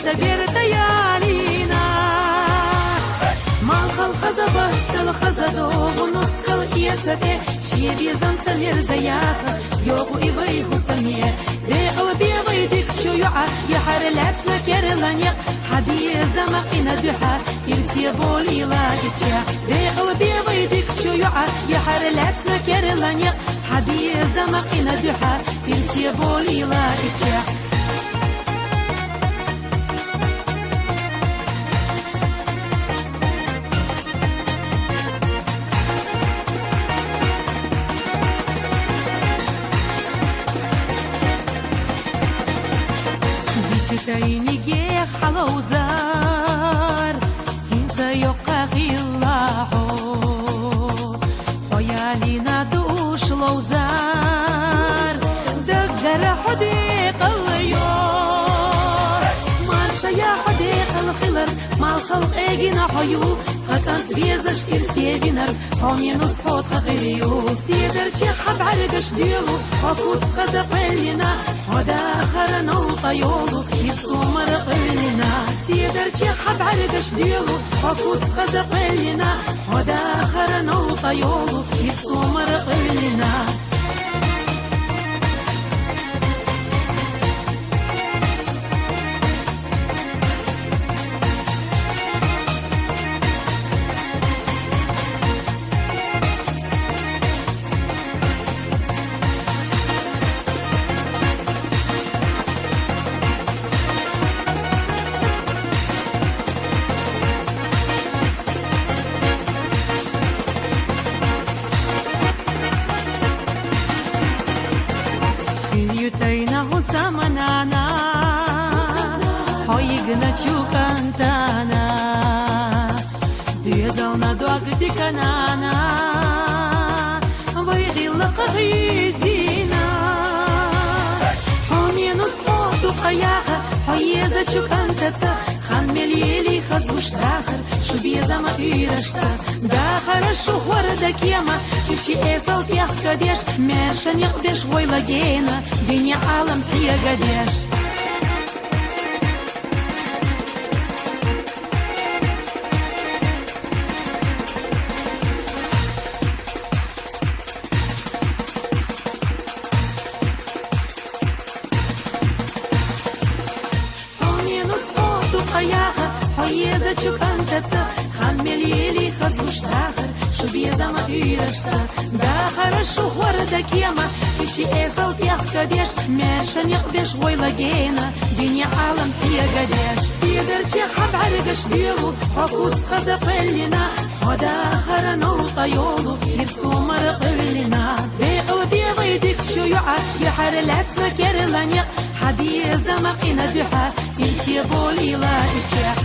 تبير تيالينا مالخل خزبه الخزدو ونسخل يتسكي شي بيزن تلير زياخ يوغو إبري حسنية ديقل بيضيدك شيوعة يحر لاتنا كيرلانيا حبي زمقنا دوحة يرسي بولي لاجتشا ديقل بيضيدك شيوعة يحر لاتنا كيرلانيا حبي زمقنا دوحة يرسي بولي لاجتشا تايني جيخ حلوزار انت يوقع خلاحو ويالينا دوش لوزار دقر حديق اليور ماشا يا حديق الخلر ما الخلق ايجينا حيو خكانت بيزش ترسي بينر حومي نصفوت خخيريو سيدر چي حب عرقش ديلو وفوت خزق لنا ودا خرنا وطيولو يصومر قلنا سيدر چي حب عرقش ديلو وفوت خزق لنا ودا خرنا وطيولو يصومر قلنا يتينا سمنانا هايقنا تشوكانتانا ديزونا دوك ديكانانا ويغي لقغيزينا حومي نصوت قياها حيزة تشوكانتاتا خان مليلي خزوش داخر شو بيزا ما إيرشتا داخر الشهور دكيما شوشي إيصال تيخ قديش ماشان يقدش ويلاقينا دنيا عالم هي قديش حومي نصوت قياها حيزة تشوكانتاتا خان مليلي خزوش داخر شو بيزا ما إيرشتا داخر الشهور دكيما شوشي إيصال تيخ قديش ماشان يقدش ويلاقينا دنيا عالم هي قديش سيدر چي حب عرقش ديلو وفوت خزق لنا ودا خرنا وطيولو يرسومر قلنا ديقل بيضيدك شيوعة يحر لاتنا كيرلانيا حبي زمقنا دوحة ينسي بولي لا إتشاح